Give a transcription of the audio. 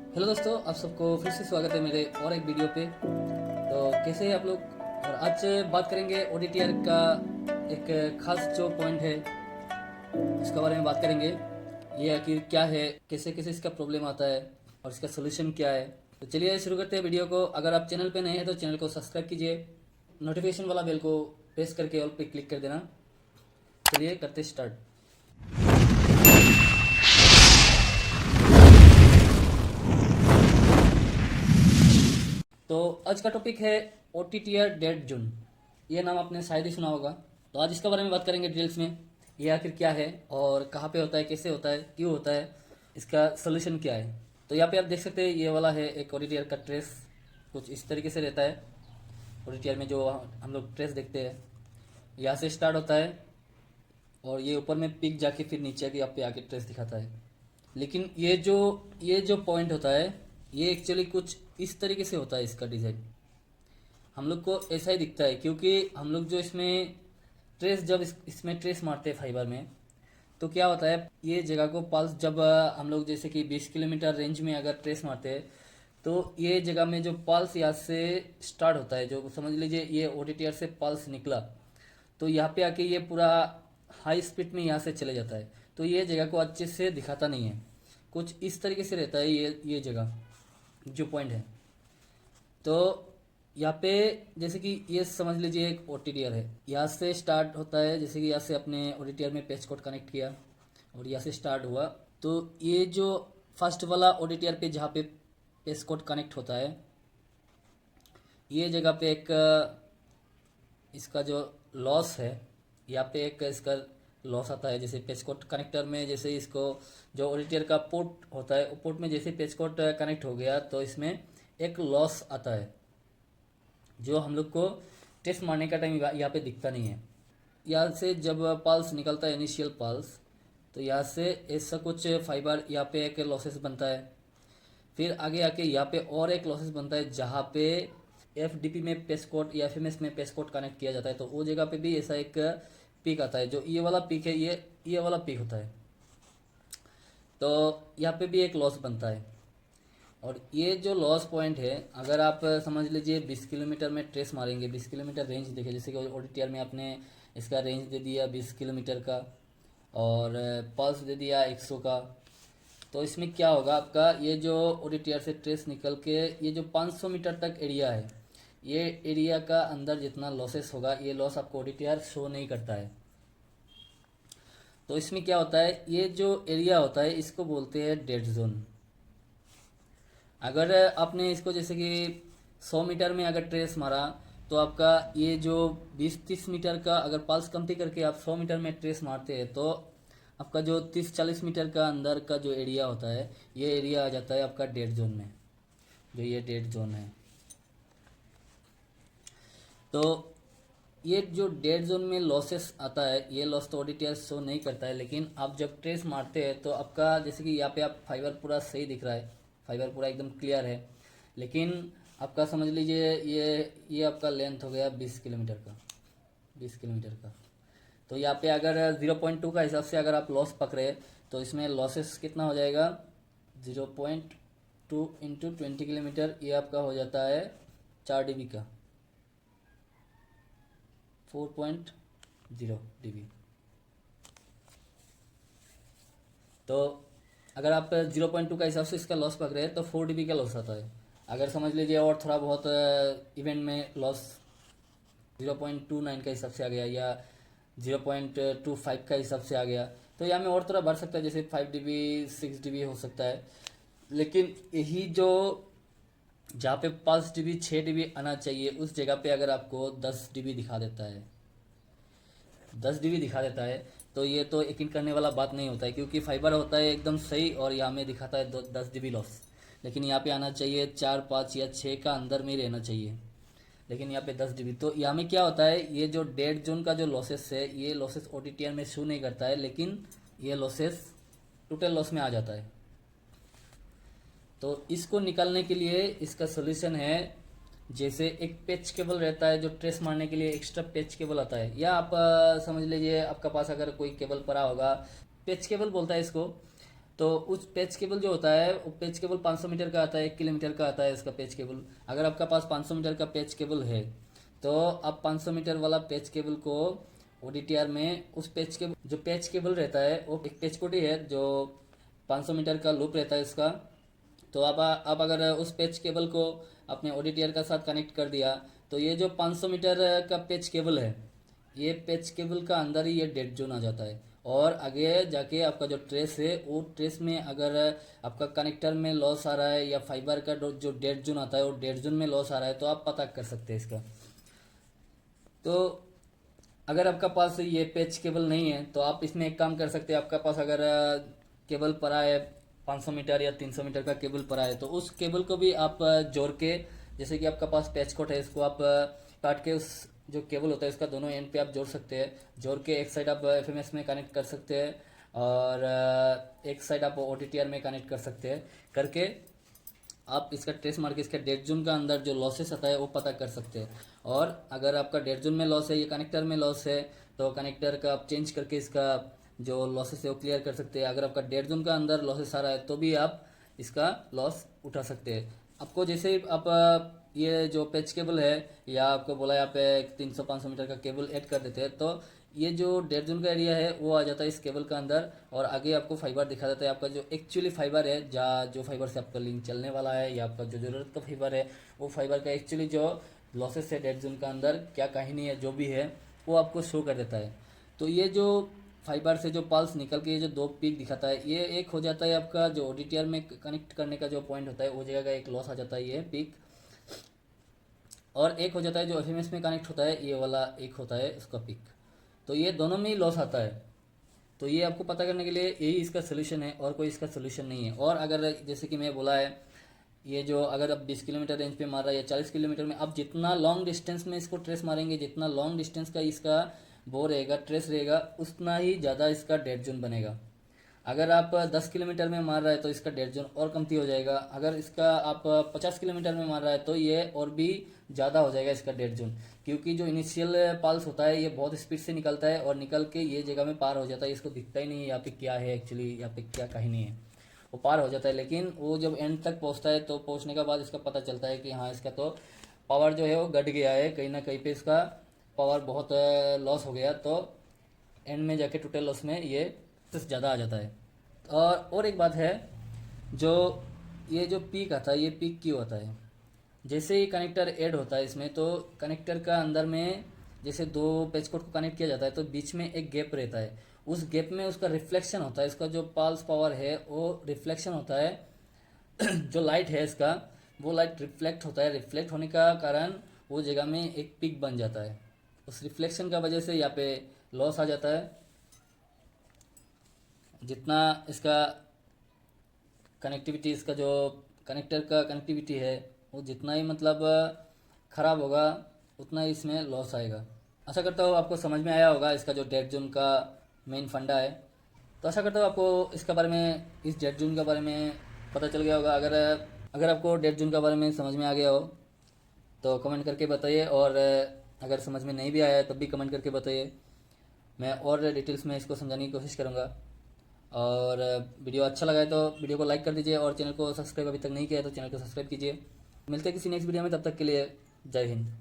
Hello दोस्तों, आप सबको फिर से स्वागत है मेरे और एक वीडियो पे। तो कैसे हैं आप लोग। और आज बात करेंगे ODTR का एक खास जो पॉइंट है उसके बारे में बात करेंगे। ये आखिर क्या है, कैसे कैसे इसका प्रॉब्लम आता है और इसका सोल्यूशन क्या है। तो चलिए शुरू करते हैं वीडियो को। अगर आप चैनल पे नए हैं तो चैनल को सब्सक्राइब कीजिए, नोटिफिकेशन वाला बेल को प्रेस करके ऑल पे क्लिक कर देना। चलिए करते स्टार्ट। तो आज का टॉपिक है OTTR डेड जोन। ये नाम आपने शायद ही सुना होगा। तो आज इसके बारे में बात करेंगे डिटेल्स में। ये आखिर क्या है और कहाँ पे होता है, कैसे होता है, क्यों होता है, इसका सोल्यूशन क्या है। तो यहाँ पे आप देख सकते हैं, ये वाला है एक OTTR का ट्रेस। कुछ इस तरीके से रहता है। OTTR में जो हम लोग ट्रेस देखते हैं, यहाँ से स्टार्ट होता है और ये ऊपर में पीक जाके फिर नीचे आके आप पे आके ट्रेस दिखाता है। लेकिन ये जो पॉइंट होता है, ये एक्चुअली कुछ इस तरीके से होता है। इसका डिज़ाइन हम लोग को ऐसा ही दिखता है, क्योंकि हम लोग जो इसमें ट्रेस जब इसमें ट्रेस मारते हैं फाइबर में, तो क्या होता है, ये जगह को पल्स जब हम लोग जैसे कि 20 किलोमीटर रेंज में अगर ट्रेस मारते हैं, तो ये जगह में जो पल्स यहाँ से स्टार्ट होता है, जो समझ लीजिए ये OTTR से पल्स निकला, तो यहाँ पे आके ये पूरा हाई स्पीड में यहाँ से चले जाता है। तो ये जगह को अच्छे से दिखाता नहीं है। कुछ इस तरीके से रहता है ये जगह जो पॉइंट है। तो यहाँ पे जैसे कि ये समझ लीजिए एक OTTR है, यहाँ से स्टार्ट होता है। जैसे कि यहाँ से अपने OTTR में पैच कोड कनेक्ट किया और यहाँ से स्टार्ट हुआ। तो ये जो फर्स्ट वाला OTTR पे जहाँ पे पैच कोड कनेक्ट होता है, ये जगह पे एक इसका जो लॉस है, यहाँ पे एक इसका लॉस आता है। जैसे पैच कोड कनेक्टर में जैसे इसको जो OTTR का पोर्ट होता है, पोर्ट में जैसे पैच कोड कनेक्ट हो गया तो इसमें एक लॉस आता है, जो हम लोग को टेस्ट मारने का टाइम यहाँ पे दिखता नहीं है। यहाँ से जब पल्स निकलता है, इनिशियल पल्स, तो यहाँ से ऐसा कुछ फाइबर यहाँ पे एक लॉसेस बनता है। फिर आगे आके यहाँ पे और एक लॉसेस बनता है, जहाँ पे FDP में पेस कोड या FMS में पेस कोड कनेक्ट किया जाता है। तो वो जगह पे भी ऐसा एक पीक आता है। जो ये वाला पीक है, ये वाला पीक होता है। तो यहाँ पे भी एक लॉस बनता है। और ये जो लॉस पॉइंट है, अगर आप समझ लीजिए 20 किलोमीटर में ट्रेस मारेंगे, 20 किलोमीटर रेंज देखे, जैसे कि OTTR में आपने इसका रेंज दे दिया 20 किलोमीटर का और पल्स दे दिया 100 का। तो इसमें क्या होगा, आपका ये जो OTTR से ट्रेस निकल के ये जो 500 मीटर तक एरिया है, ये एरिया का अंदर जितना लॉसेस होगा, ये लॉस आपको OTTR शो नहीं करता है। तो इसमें क्या होता है, ये जो एरिया होता है इसको बोलते हैं डेड जोन। अगर आपने इसको जैसे कि 100 मीटर में अगर ट्रेस मारा, तो आपका ये जो 20-30 मीटर का अगर पल्स कम्पी करके आप 100 मीटर में ट्रेस मारते हैं, तो आपका जो 30-40 मीटर का अंदर का जो एरिया होता है, ये एरिया आ जाता है आपका डेड जोन में, जो ये डेड जोन है। तो ये जो डेड जोन में लॉसेस आता है, ये लॉस तो OTTR शो नहीं करता है। लेकिन आप जब ट्रेस मारते हैं तो आपका जैसे कि यहाँ पे आप फाइबर पूरा सही दिख रहा है, फाइबर पूरा एकदम क्लियर है। लेकिन आपका समझ लीजिए ये आपका लेंथ हो गया 20 किलोमीटर का, 20 किलोमीटर का। तो यहाँ पे अगर 0.2 का हिसाब से अगर आप लॉस पकड़े, तो इसमें लॉसेस कितना हो जाएगा, 0.2 इंटू 20 किलोमीटर, ये आपका हो जाता है 4 dB का, 4.0 dB। तो अगर आप 0.2 का हिसाब से इसका लॉस पकड़े तो 4 dB का लॉस आता है। अगर समझ लीजिए और थोड़ा बहुत इवेंट में लॉस 0.29 का हिसाब से आ गया या 0.25 का हिसाब से आ गया, तो यहाँ में और थोड़ा बढ़ सकता है, जैसे 5 dB 6 dB हो सकता है। लेकिन यही जो जहाँ पे 5 dB 6 dB आना चाहिए, उस जगह पे अगर आपको 10 dB दिखा देता है, 10 dB दिखा देता है, तो ये तो यकीन करने वाला बात नहीं होता है, क्योंकि फाइबर होता है एकदम सही और यहाँ में दिखाता है 10 dB लॉस। लेकिन यहाँ पे आना चाहिए 4 5 या 6 का अंदर में ही रहना चाहिए, लेकिन यहाँ पे 10 dB। तो यहाँ में क्या होता है, ये जो डेड जोन का जो लॉसेस है, ये लॉसेस OTTR में शो नहीं करता है, लेकिन ये लॉसेस टोटल लॉस में आ जाता है। तो इसको निकालने के लिए इसका सोल्यूशन है, जैसे एक पेच केबल रहता है, जो ट्रेस मारने के लिए एक्स्ट्रा पेच केबल आता है, या आप समझ लीजिए आपका पास अगर कोई केबल पड़ा होगा, पेच केबल बोलता है इसको। तो उस पेच केबल जो होता है वो पेच केबल 500 मीटर का आता है, 1 किलोमीटर का आता है इसका पेच केबल। अगर आपका पास 500 मीटर का पेच केबल है तो आप 500 मीटर वाला पेच केबल को ओडीटीआर में उस पेच केबल जो पेच केबल रहता है वो एक पेच कोटी है जो 500 मीटर का लूप रहता है इसका। तो आप अगर उस पेच केबल को अपने ओडीटीआर का साथ कनेक्ट कर दिया तो ये जो 500 मीटर का पेच केबल है ये पेच केबल का अंदर ही ये डेड जोन आ जाता है। और आगे जाके आपका जो ट्रेस है वो ट्रेस में अगर आपका कनेक्टर में लॉस आ रहा है या फाइबर का जो डेड जोन आता है वो डेड जोन में लॉस आ रहा है तो आप पता कर सकते हैं इसका। तो अगर आपका पास ये पेच केबल नहीं है तो आप इसमें एक काम कर सकते हैं। आपका पास अगर केबल पड़ा है 500 मीटर या 300 मीटर का केबल पड़ा है तो उस केबल को भी आप जोड़ के, जैसे कि आपका पास पैच कोट है इसको आप काट के उस जो केबल होता है इसका दोनों एंड पे आप जोड़ सकते हैं। जोड़ के एक साइड आप एफएमएस में कनेक्ट कर सकते हैं और एक साइड आप ओटीटीआर में कनेक्ट कर सकते हैं। करके आप इसका ट्रेस मार के इसका डेड जोन का अंदर जो लॉसेस आता है वो पता कर सकते हैं। और अगर आपका डेड जोन में लॉस है या कनेक्टर में लॉस है तो कनेक्टर का आप चेंज करके इसका जो लॉसेस है वो क्लियर कर सकते हैं। अगर आपका डेड जोन का अंदर लॉसेस आ रहा है तो भी आप इसका लॉस उठा सकते हैं। आपको जैसे ही आप ये जो पैच केबल है या आपको बोला यहाँ पे 300-500 मीटर का केबल ऐड कर देते हैं तो ये जो डेड जोन का एरिया है वो आ जाता है इस केबल का अंदर। और आगे आपको फाइबर दिखा देता है, आपका जो एक्चुअली फाइबर है जहाँ जो फाइबर से आपका लिंक चलने वाला है या आपका जो ज़रूरत का फाइबर है वो फाइबर का एक्चुअली जो लॉसेस है डेड जोन का अंदर क्या कहानी है जो भी है वो आपको शो कर देता है। तो ये जो फाइबर से जो पल्स निकल के ये जो दो पीक दिखाता है ये एक हो जाता है आपका जो ओडीटीआर में कनेक्ट करने का जो पॉइंट होता है वो जगह का एक लॉस आ जाता है ये पीक। और एक हो जाता है जो एफएमएस में कनेक्ट होता है ये वाला एक होता है उसका पिक। तो ये दोनों में ही लॉस आता है। तो ये आपको पता करने के लिए यही इसका सोल्यूशन है और कोई इसका सोल्यूशन नहीं है। और अगर जैसे कि मैं बोला है ये जो अगर आप 20 किलोमीटर रेंज पे मार रहा है या 40 किलोमीटर में आप जितना लॉन्ग डिस्टेंस में इसको ट्रेस मारेंगे, जितना लॉन्ग डिस्टेंस का इसका वो रहेगा ट्रेस रहेगा उतना ही ज़्यादा इसका डेड जोन बनेगा। अगर आप 10 किलोमीटर में मार रहा है तो इसका डेड जोन और कमती हो जाएगा। अगर इसका आप 50 किलोमीटर में मार रहा है तो ये और भी ज़्यादा हो जाएगा इसका डेड जोन, क्योंकि जो इनिशियल पल्स होता है ये बहुत स्पीड से निकलता है और निकल के ये जगह में पार हो जाता है। इसको दिखता ही नहीं है यहाँ पे क्या है एक्चुअली, यहाँ पे क्या कहीं नहीं है, वो पार हो जाता है। लेकिन वो जब एंड तक पहुँचता है तो पहुँचने के बाद इसका पता चलता है कि हाँ इसका तो पावर जो है वो घट गया है, कहीं ना कहीं पे इसका पावर बहुत लॉस हो गया। तो एंड में जाके टोटल लॉस में ये ज़्यादा आ जाता है। और एक बात है जो ये जो पीक आता है ये पीक क्यों आता है? जैसे ही कनेक्टर ऐड होता है इसमें तो कनेक्टर का अंदर में जैसे दो पेच कोड को कनेक्ट किया जाता है तो बीच में एक गैप रहता है। उस गैप में उसका रिफ्लेक्शन होता है, इसका जो पल्स पावर है वो रिफ्लेक्शन होता है जो लाइट है इसका वो लाइट रिफ्लेक्ट होता है। रिफ्लेक्ट होने का कारण वो जगह में एक पिक बन जाता है। उस रिफ्लेक्शन का वजह से यहाँ पे लॉस आ जाता है। जितना इसका कनेक्टिविटी, इसका जो कनेक्टर का कनेक्टिविटी है वो जितना ही मतलब ख़राब होगा उतना ही इसमें लॉस आएगा। आशा करता हूँ आपको समझ में आया होगा इसका जो डेड जोन का मेन फंडा है। तो आशा करता हूँ आपको इसके बारे में, इस डेड जोन के बारे में पता चल गया होगा। अगर आपको डेड जोन के बारे में समझ में आ गया हो तो कमेंट करके बताइए, और अगर समझ में नहीं भी आया है तब भी कमेंट करके बताइए। मैं और डिटेल्स में इसको समझाने की कोशिश करूँगा। और वीडियो अच्छा लगा है तो वीडियो को लाइक कर दीजिए और चैनल को सब्सक्राइब अभी तक नहीं किया है तो चैनल को सब्सक्राइब कीजिए। मिलते हैं किसी नेक्स्ट वीडियो में, तब तक के लिए जय हिंद।